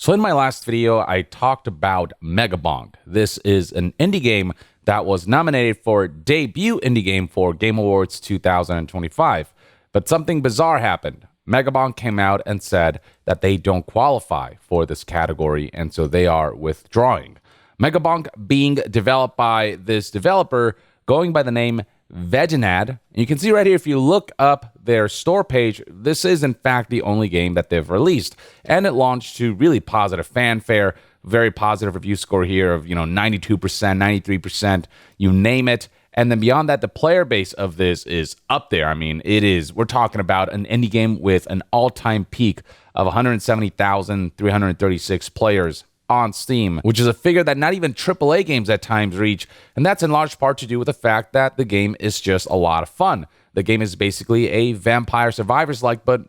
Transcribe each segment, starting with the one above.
So in my last video, I talked about Megabonk. This is an indie game that was nominated for Debut Indie Game for Game Awards 2025. But something bizarre happened. Megabonk came out and said that they don't qualify for this category, and so they are withdrawing. Megabonk being developed by this developer going by the name Withdrawal. You can see right here, if you look up their store page, this is in fact the only game that they've released. And it launched to really positive fanfare, very positive review score here of 92%, 93%, you name it. And then beyond that, the player base of this is up there. I mean, we're talking about an indie game with an all-time peak of 170,336 players on Steam, which is a figure that not even AAA games at times reach, and that's in large part to do with the fact that the game is just a lot of fun. The game is basically a Vampire Survivors-like, but,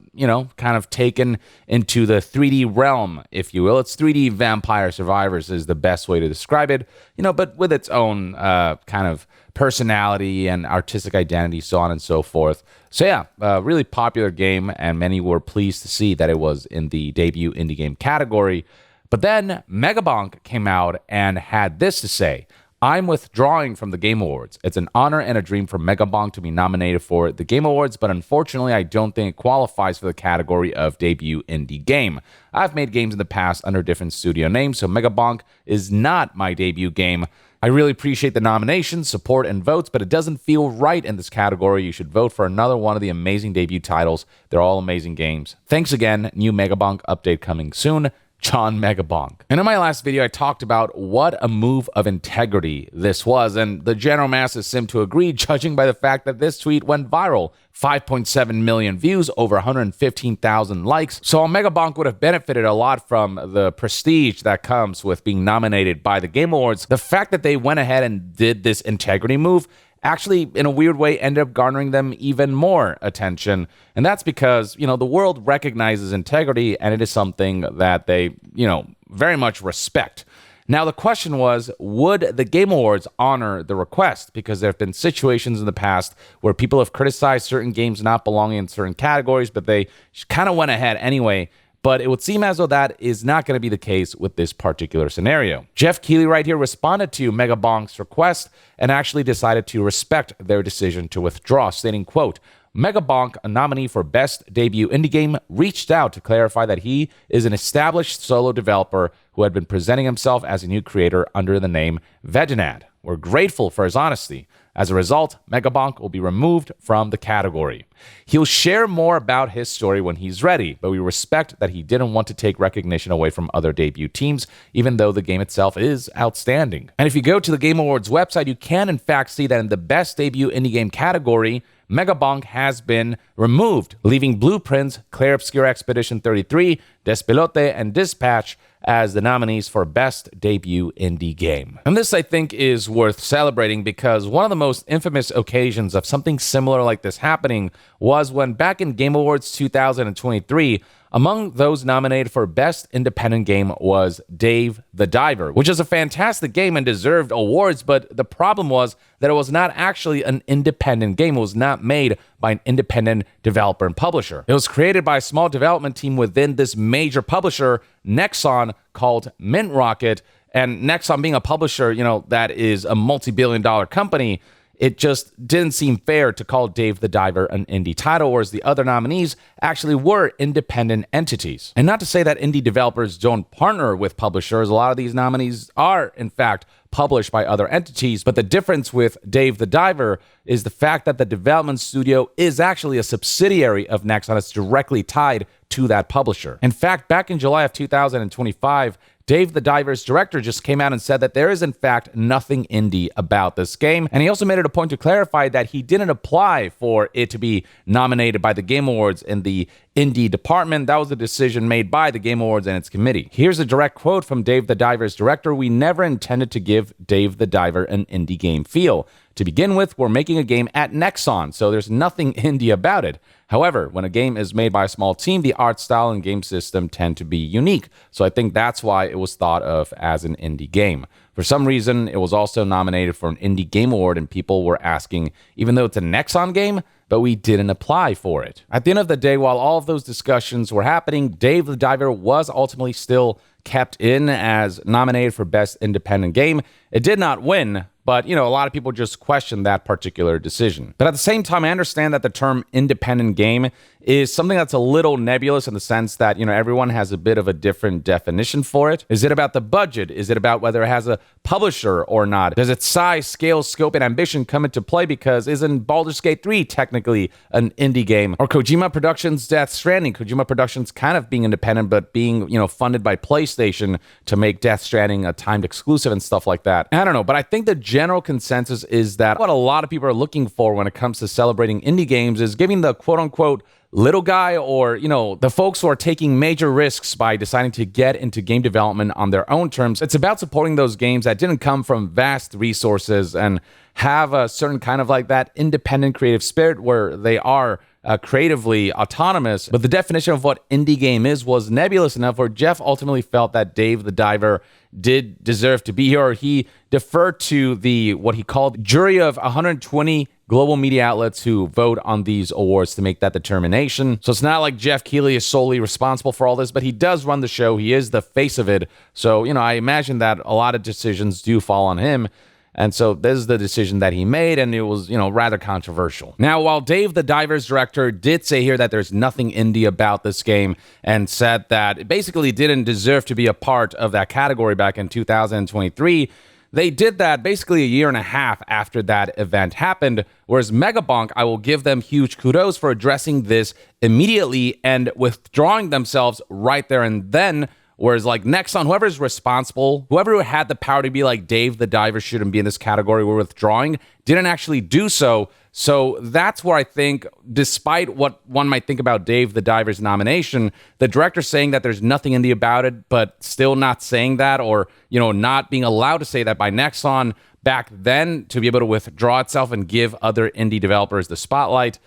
kind of taken into the 3D realm, if you will. It's 3D Vampire Survivors is the best way to describe it, but with its own kind of personality and artistic identity, so on and so forth. So yeah, a really popular game, and many were pleased to see that it was in the debut indie game category. But then Megabonk came out and had this to say: "I'm withdrawing from the Game Awards. It's an honor and a dream for Megabonk to be nominated for the Game Awards, but unfortunately, I don't think it qualifies for the category of debut indie game. I've made games in the past under different studio names, so Megabonk is not my debut game. I really appreciate the nominations, support, and votes, but it doesn't feel right in this category. You should vote for another one of the amazing debut titles. They're all amazing games. Thanks again. New Megabonk update coming soon. John Megabonk." And in my last video, I talked about what a move of integrity this was, and the general masses seem to agree, judging by the fact that this tweet went viral. 5.7 million views, over 115,000 likes. So Megabonk would have benefited a lot from the prestige that comes with being nominated by the Game Awards. The fact that they went ahead and did this integrity move actually, in a weird way, ended up garnering them even more attention. And that's because, the world recognizes integrity, and it is something that they, very much respect. Now, the question was, would the Game Awards honor the request? Because there have been situations in the past where people have criticized certain games not belonging in certain categories, but they kind of went ahead anyway. But it would seem as though that is not going to be the case with this particular scenario. Jeff Keighley right here responded to Megabonk's request and actually decided to respect their decision to withdraw, stating, quote, "Megabonk, a nominee for Best Debut Indie Game, reached out to clarify that he is an established solo developer who had been presenting himself as a new creator under the name Withdrawal. We're grateful for his honesty. As a result, Megabonk will be removed from the category. He'll share more about his story when he's ready, but we respect that he didn't want to take recognition away from other debut teams, even though the game itself is outstanding." And if you go to the Game Awards website, you can in fact see that in the Best Debut Indie Game category, Megabonk has been removed, leaving Blueprints, Clair Obscur Expedition 33, Despilote, and Dispatch as the nominees for Best Debut Indie Game. And this, I think, is worth celebrating because one of the most infamous occasions of something similar like this happening was when back in Game Awards 2023, among those nominated for Best Independent Game was Dave the Diver, which is a fantastic game and deserved awards, but the problem was that it was not actually an independent game. It was not made by an independent developer and publisher. It was created by a small development team within this major publisher, Nexon, called Mint Rocket. And Nexon being a publisher, that is a multi-billion-dollar company, it just didn't seem fair to call Dave the Diver an indie title, whereas the other nominees actually were independent entities. And not to say that indie developers don't partner with publishers. A lot of these nominees are, in fact, published by other entities, but the difference with Dave the Diver is the fact that the development studio is actually a subsidiary of Nexon. It's directly tied to that publisher. In fact, back in July of 2025, Dave the Diver's director just came out and said that there is, in fact, nothing indie about this game. And he also made it a point to clarify that he didn't apply for it to be nominated by the Game Awards in the indie department. That was a decision made by the Game Awards and its committee. Here's a direct quote from Dave the Diver's director: "We never intended to give Dave the Diver an indie game feel. To begin with, we're making a game at Nexon, so there's nothing indie about it. However, when a game is made by a small team, the art style and game system tend to be unique. So I think that's why it was thought of as an indie game. For some reason, it was also nominated for an Indie Game Award, and people were asking, even though it's a Nexon game, but we didn't apply for it." At the end of the day, while all of those discussions were happening, Dave the Diver was ultimately still kept in as nominated for Best Independent Game. It did not win, but, a lot of people just question that particular decision. But at the same time, I understand that the term independent game is something that's a little nebulous in the sense that, everyone has a bit of a different definition for it. Is it about the budget? Is it about whether it has a publisher or not? Does its size, scale, scope, and ambition come into play? Because isn't Baldur's Gate 3 technically an indie game? Or Kojima Productions' Death Stranding? Kojima Productions kind of being independent, but being, funded by PlayStation to make Death Stranding a timed exclusive and stuff like that. I don't know, but I think the general consensus is that what a lot of people are looking for when it comes to celebrating indie games is giving the quote-unquote little guy or, the folks who are taking major risks by deciding to get into game development on their own terms. It's about supporting those games that didn't come from vast resources and have a certain kind of like that independent creative spirit where they are creatively autonomous. But the definition of what indie game is was nebulous enough where Jeff ultimately felt that Dave the Diver did deserve to be here, or he deferred to what he called jury of 120 global media outlets who vote on these awards to make that determination. So it's not like Jeff Keighley is solely responsible for all this, but he does run the show. He is the face of it. So, I imagine that a lot of decisions do fall on him. And so this is the decision that he made, and it was, rather controversial. Now, while Dave the Diver's director did say here that there's nothing indie about this game and said that it basically didn't deserve to be a part of that category back in 2023, they did that basically a year and a half after that event happened, whereas Megabonk, I will give them huge kudos for addressing this immediately and withdrawing themselves right there and then. Whereas like Nexon, whoever's responsible, whoever had the power to be like Dave the Diver shouldn't be in this category, we're withdrawing, didn't actually do so. So that's where I think, despite what one might think about Dave the Diver's nomination, the director saying that there's nothing indie about it, but still not saying that, or, not being allowed to say that by Nexon back then to be able to withdraw itself and give other indie developers the spotlight,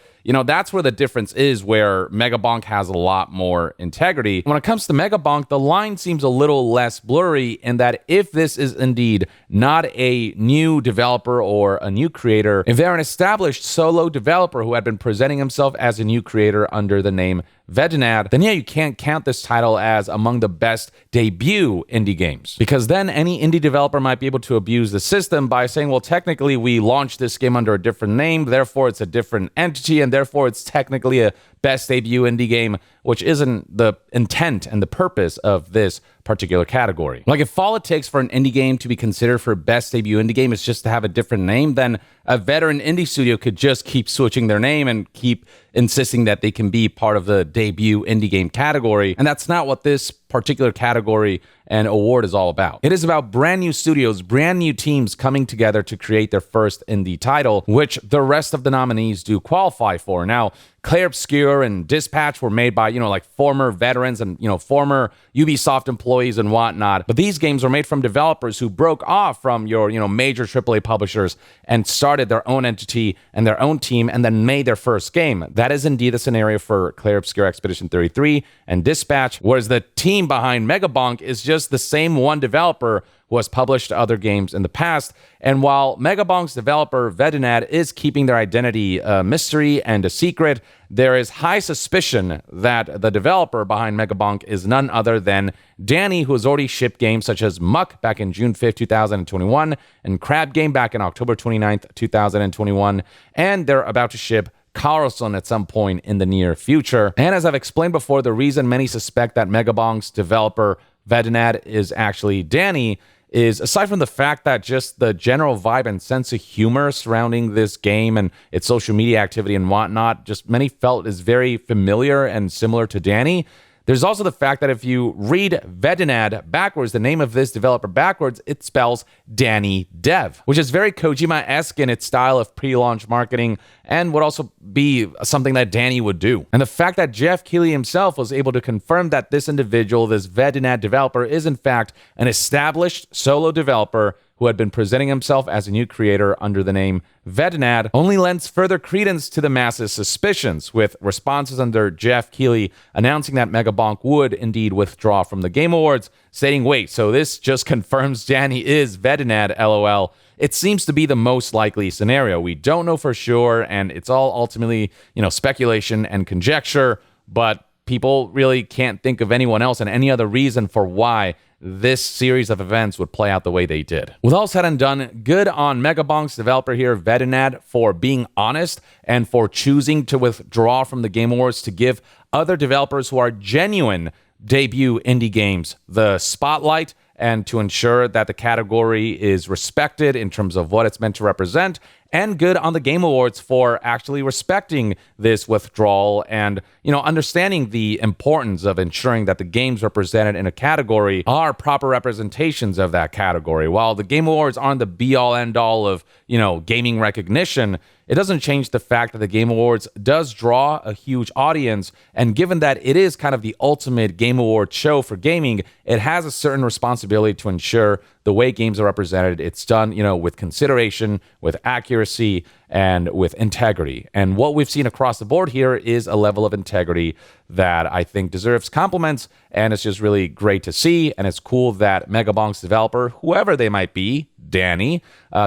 that's where the difference is, where Megabonk has a lot more integrity. When it comes to Megabonk, the line seems a little less blurry in that if this is indeed not a new developer or a new creator, if they're an established solo developer who had been presenting himself as a new creator under the name Vedinad, then you can't count this title as among the best debut indie games. Because then any indie developer might be able to abuse the system by saying, well, technically we launched this game under a different name, therefore it's a different entity, and therefore it's technically a best debut indie game, which isn't the intent and the purpose of this particular category. Like, if all it takes for an indie game to be considered for best debut indie game is just to have a different name, then a veteran indie studio could just keep switching their name and keep insisting that they can be part of the debut indie game category. And that's not what this particular category and award is all about. It is about brand new studios, brand new teams coming together to create their first indie title, which the rest of the nominees do qualify for. Now, Clair Obscur and Dispatch were made by, like former veterans and, former Ubisoft employees and whatnot. But these games were made from developers who broke off from your, major AAA publishers and started their own entity and their own team and then made their first game. That is indeed the scenario for Clair Obscur Expedition 33 and Dispatch, whereas the team behind Megabonk is just the same one developer who has published other games in the past. And while Megabonk's developer, Vedinad, is keeping their identity a mystery and a secret, there is high suspicion that the developer behind Megabonk is none other than Danny, who has already shipped games such as Muck back in June 5th, 2021, and Crab Game back in October 29th, 2021, and they're about to ship Carlson at some point in the near future. And as I've explained before, the reason many suspect that Megabonk's developer, Vedinad, is actually Danny is, aside from the fact that just the general vibe and sense of humor surrounding this game and its social media activity and whatnot, just many felt is very familiar and similar to Danny. There's also the fact that if you read Vedinad backwards, the name of this developer backwards, it spells Danny Dev, which is very Kojima-esque in its style of pre-launch marketing and would also be something that Danny would do. And the fact that Jeff Keighley himself was able to confirm that this individual, this Vedinad developer, is in fact an established solo developer who had been presenting himself as a new creator under the name Vedinad, only lends further credence to the masses' suspicions, with responses under Jeff Keighley announcing that Megabonk would indeed withdraw from the Game Awards, stating, wait, so this just confirms Danny is Vedinad, LOL. It seems to be the most likely scenario. We don't know for sure, and it's all ultimately, speculation and conjecture, but people really can't think of anyone else and any other reason for why this series of events would play out the way they did. With all said and done, good on Megabonk's developer here, Vedinad, for being honest and for choosing to withdraw from the Game Awards to give other developers who are genuine debut indie games the spotlight and to ensure that the category is respected in terms of what it's meant to represent. And good on the Game Awards for actually respecting this withdrawal and, understanding the importance of ensuring that the games represented in a category are proper representations of that category. While the Game Awards aren't the be-all, end-all of, gaming recognition, it doesn't change the fact that the Game Awards does draw a huge audience, and given that it is kind of the ultimate Game Award show for gaming, it has a certain responsibility to ensure the way games are represented, it's done, with consideration, with accuracy, and with integrity. And what we've seen across the board here is a level of integrity that I think deserves compliments, and it's just really great to see, and it's cool that Megabonk's developer, whoever they might be, Danny,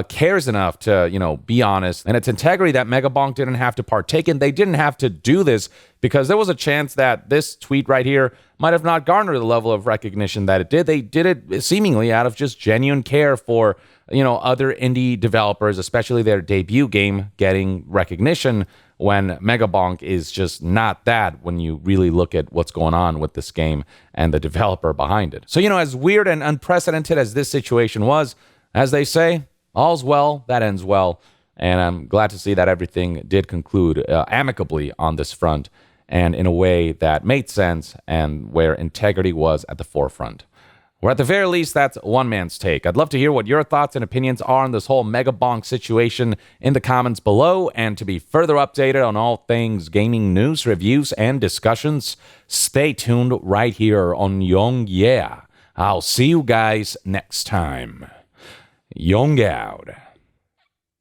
cares enough to, be honest. And it's integrity that Megabonk didn't have to partake in. They didn't have to do this because there was a chance that this tweet right here might have not garnered the level of recognition that it did. They did it seemingly out of just genuine care for, other indie developers, especially their debut game, getting recognition when Megabonk is just not that when you really look at what's going on with this game and the developer behind it. So, as weird and unprecedented as this situation was, as they say, all's well that ends well. And I'm glad to see that everything did conclude amicably on this front and in a way that made sense and where integrity was at the forefront. Or at the very least, that's one man's take. I'd love to hear what your thoughts and opinions are on this whole Megabonk situation in the comments below. And to be further updated on all things gaming news, reviews, and discussions, stay tuned right here on Young Yeah. I'll see you guys next time. Young out.